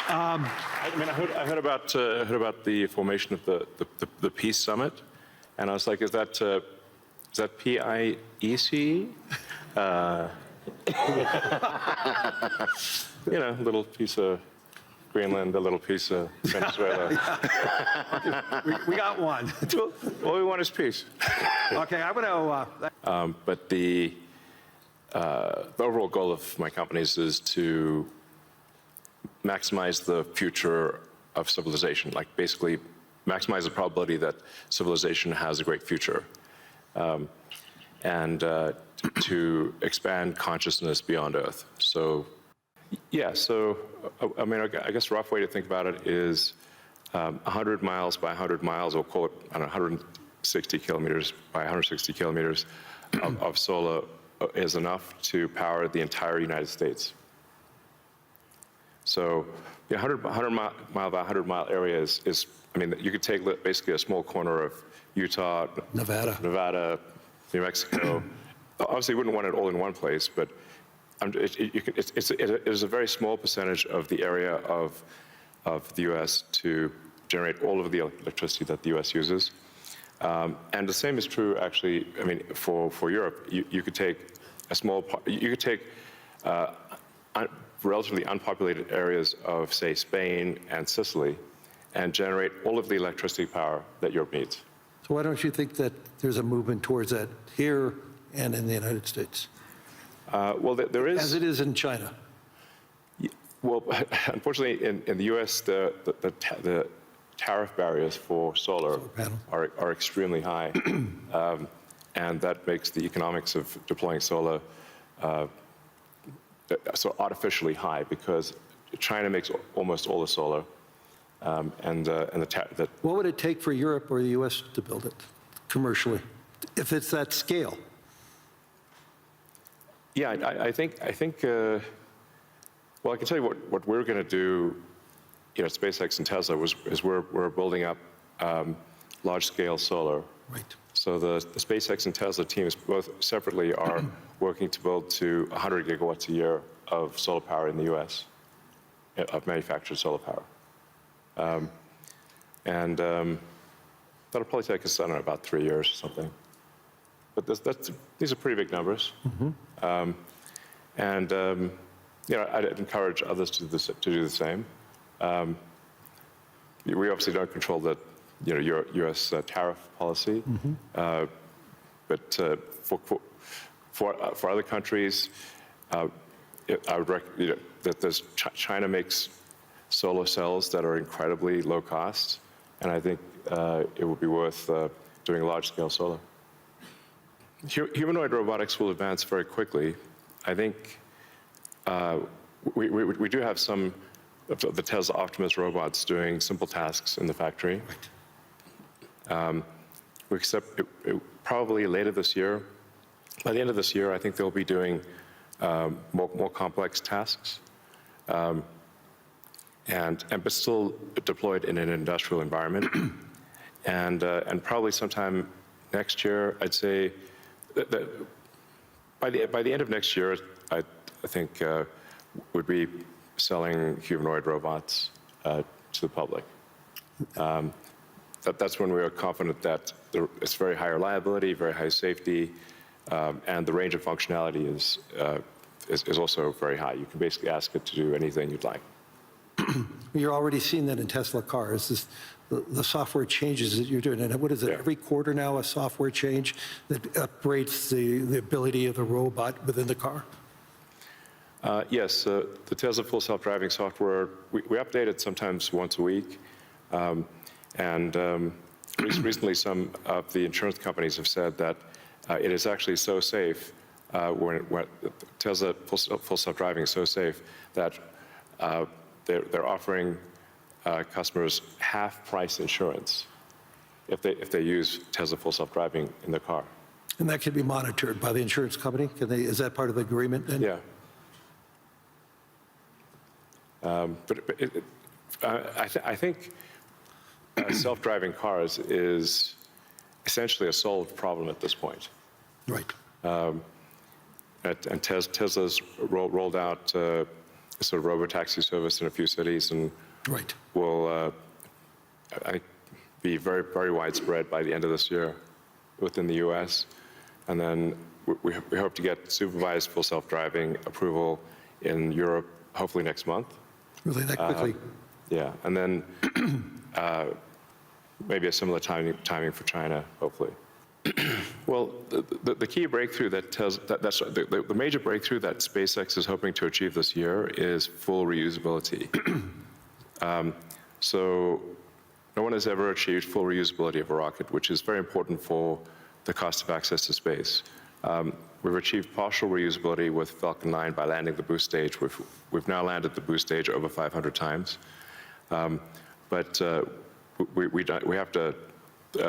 I heard about the formation of the Peace Summit, and I was like, is that PIEC? You know, a little piece of Greenland, a little piece of Venezuela. We got one. All we want is peace. Okay, I'm going to... But the overall goal of my companies is to maximize the future of civilization, like basically maximize the probability that civilization has a great future, and to expand consciousness beyond Earth. So, yeah, so, I mean, I guess a rough way to think about it is 100 miles by 100 miles, or call it, I don't know, 160 kilometers by 160 kilometers of solar is enough to power the entire United States. So, the 100 mile by 100 mile area is, I mean, you could take basically a small corner of Utah, Nevada, New Mexico. Obviously, you wouldn't want it all in one place, but it is a very small percentage of the area of the U.S. to generate all of the electricity that the U.S. uses. And the same is true, actually, I mean, for Europe. You could take a small part, you could take relatively unpopulated areas of, say, Spain and Sicily, and generate all of the electricity power that Europe needs. So why don't you think that there's a movement towards that here and in the United States? Well, there is. As it is in China. Well, unfortunately, in the U.S., the tariff barriers for solar are extremely high, and that makes the economics of deploying solar so artificially high, because China makes almost all the solar, What would it take for Europe or the U.S. to build it commercially, if it's that scale? Yeah, I think. Well, I can tell you what we're going to do. You know, SpaceX and Tesla is we're building up large-scale solar. Right. So the SpaceX and Tesla teams both separately are working to build to 100 gigawatts a year of solar power in the U.S. of manufactured solar power, and that'll probably take us, I don't know, about 3 years or something. But these are pretty big numbers, and you know, I'd encourage others to do the same. We obviously don't control the U.S. Tariff policy, but for other countries, I would recommend that China makes solar cells that are incredibly low cost, and I think it would be worth doing large-scale solar. Humanoid robotics will advance very quickly. I think we do have some of the Tesla Optimus robots doing simple tasks in the factory. We expect probably later this year. By the end of this year, I think they'll be doing more complex tasks, but still deployed in an industrial environment. And probably sometime next year, I'd say that by the end of next year, I think would be selling humanoid robots to the public. That's when we are confident that it's very high reliability, very high safety, and the range of functionality is also very high. You can basically ask it to do anything you'd like. You're already seeing that in Tesla cars, the software changes that you're doing. And what is it, every quarter now, a software change that upgrades the ability of the robot within the car? Yes, the Tesla Full Self-Driving software, we update it sometimes once a week. Recently, some of the insurance companies have said that it is actually so safe, when Tesla Full Self-Driving is so safe that they're offering customers half-price insurance if they use Tesla Full Self-Driving in their car. And that can be monitored by the insurance company? Is that part of the agreement then? Yeah. I think self-driving cars is essentially a solved problem at this point. Right. And Tesla's rolled out sort of robotaxi service in a few cities, and Right. will I think be very, very widespread by the end of this year within the U.S. And then we hope to get supervised full self-driving approval in Europe, hopefully next month. Really that quickly? Yeah, and then maybe a similar timing for China, hopefully. Well, the key breakthrough that's the major breakthrough that SpaceX is hoping to achieve this year is full reusability. So no one has ever achieved full reusability of a rocket, which is very important for the cost of access to space. We've achieved partial reusability with Falcon 9 by landing the boost stage. We've now landed the boost stage over 500 times. But we have to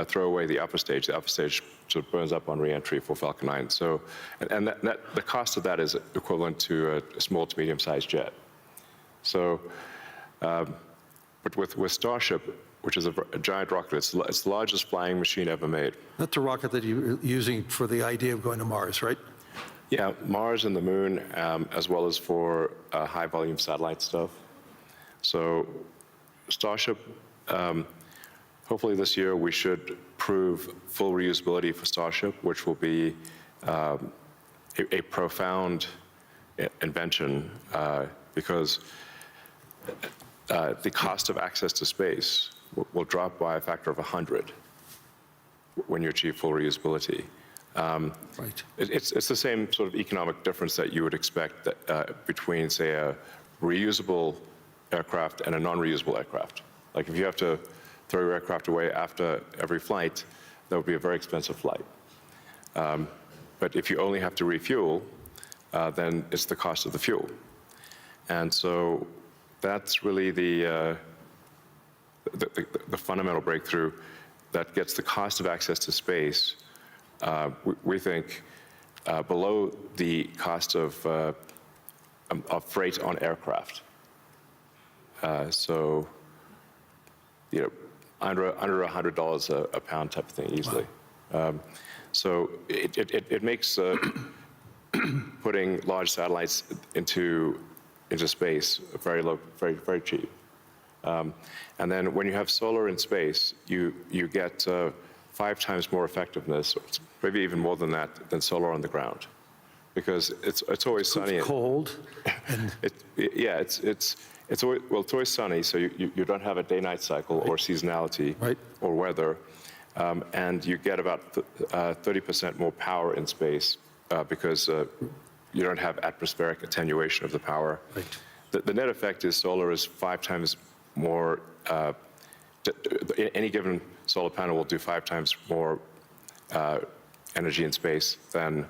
throw away the upper stage. The upper stage sort of burns up on reentry for Falcon 9. So, and the cost of that is equivalent to a small to medium-sized jet. So, but with Starship, which is a giant rocket, it's the largest flying machine ever made. That's the rocket that you're using for the idea of going to Mars, right? Yeah, Mars and the Moon, as well as for high-volume satellite stuff. So, Starship. Hopefully this year we should prove full reusability for Starship, which will be a profound invention because the cost of access to space will drop by a factor of 100 when you achieve full reusability. Right. It's the same sort of economic difference that you would expect that, between, say, a reusable aircraft and a non-reusable aircraft. Like if you have to throw your aircraft away after every flight, that would be a very expensive flight. But if you only have to refuel, then it's the cost of the fuel. And so that's really the fundamental breakthrough that gets the cost of access to space, we think, below the cost of freight on aircraft. So, you know, under $100 a pound type of thing easily. Wow. So it makes putting large satellites into space very low, very cheap. And then when you have solar in space, you get 5 times more effectiveness, maybe even more than that, than solar on the ground, because it's always sunny. It's cold. And It's always sunny, so you don't have a day-night cycle or seasonality or weather, and you get about 30% more power in space because you don't have atmospheric attenuation of the power. Right. The net effect is solar is 5 times more. Any given solar panel will do 5 times more energy in space than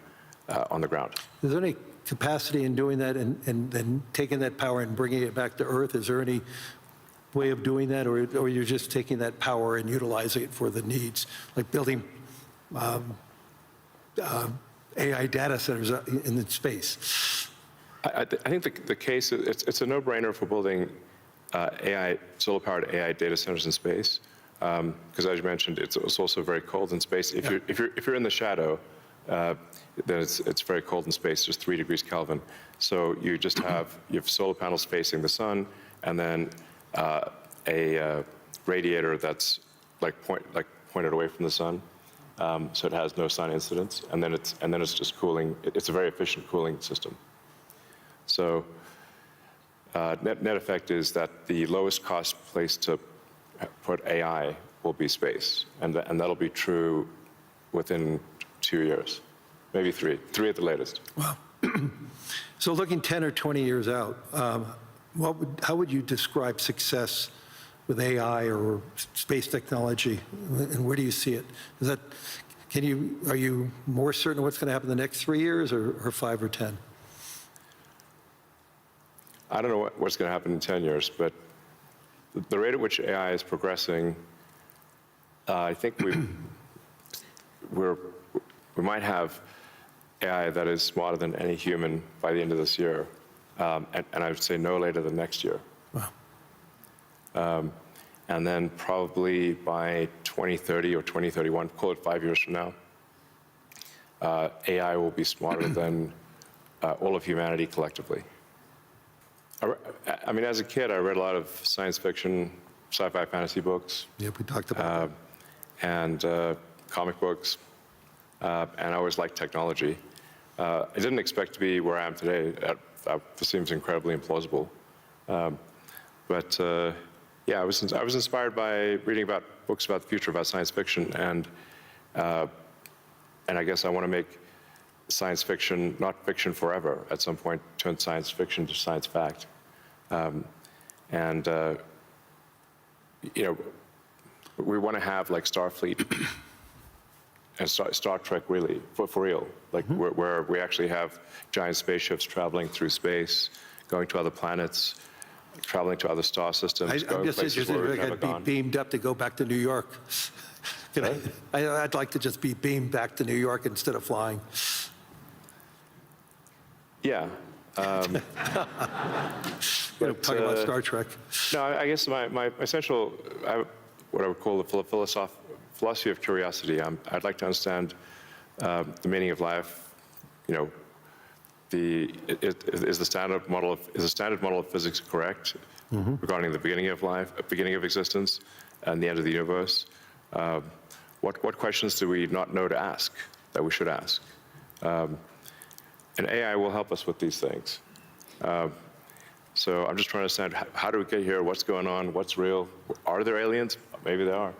on the ground. Is there any capacity in doing that and then taking that power and bringing it back to Earth? Is there any way of doing that, or you're just taking that power and utilizing it for the needs, like building AI data centers in space? I think the case, it's a no-brainer for building solar-powered AI data centers in space, because as you mentioned, it's also very cold in space. If you're in the shadow, then it's very cold in space, just 3 degrees Kelvin. So you just have solar panels facing the sun, and then a radiator that's pointed away from the sun, so it has no sun incidence, and then it's just cooling. It's a very efficient cooling system. So net effect is that the lowest cost place to put AI will be space, and that'll be true within 2 years, maybe 3 at the latest. Wow. So looking 10 or 20 years out, how would you describe success with AI or space technology, and where do you see it? Are you more certain of what's going to happen in the next 3 years, or 5 or 10? I don't know what's going to happen in 10 years, but the rate at which AI is progressing, I think we might have AI that is smarter than any human by the end of this year, and I would say no later than next year. Wow. And then probably by 2030 or 2031, call it 5 years from now, AI will be smarter than all of humanity collectively. I mean, as a kid, I read a lot of science fiction, sci-fi fantasy books, Yeah, we talked about and comic books, and I always liked technology. I didn't expect to be where I am today. That seems incredibly implausible. But yeah, I was inspired by reading about books about the future, about science fiction, and I guess I want to make science fiction not fiction forever. At some point, turn science fiction to science fact. You know, we want to have like Starfleet and Star Trek, really, for real, like where we actually have giant spaceships traveling through space, going to other planets, traveling to other star systems, I'm going just places interested where if we've I never could be gone. beamed up to go back to New York. I'd like to just be beamed back to New York instead of flying. Yeah. Talking about Star Trek. No, I guess my essential, what I would call the philosophy of curiosity. I'd like to understand the meaning of life. You know, is the standard model of physics correct regarding the beginning of life, beginning of existence, and the end of the universe? What questions do we not know to ask that we should ask? And AI will help us with these things. So I'm just trying to understand, how do we get here? What's going on? What's real? Are there aliens? Maybe there are.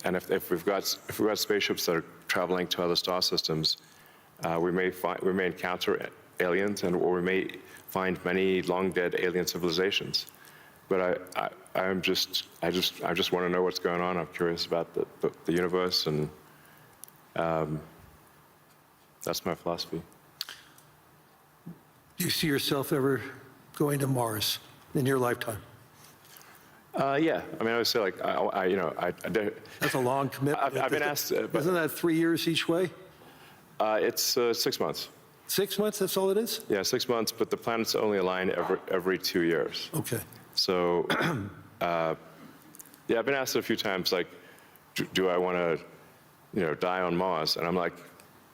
And if we've got spaceships that are traveling to other star systems, we may encounter aliens, or we may find many long dead alien civilizations. But I just want to know what's going on. I'm curious about the universe, and that's my philosophy. Do you see yourself ever going to Mars in your lifetime? Yeah, I mean, I would say like, That's a long commitment. I've been asked. Isn't that 3 years each way? It's 6 months. 6 months, that's all it is? Yeah, 6 months, but the planets only align every 2 years. Okay. So, yeah, I've been asked a few times, like, do I want to, die on Mars? And I'm like,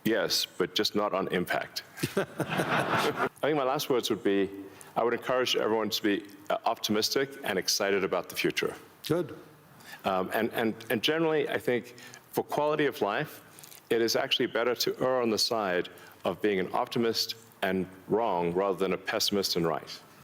yes, but just not on impact. I think my last words would be, I would encourage everyone to be optimistic and excited about the future. Good. And generally, I think for quality of life, it is actually better to err on the side of being an optimist and wrong rather than a pessimist and right.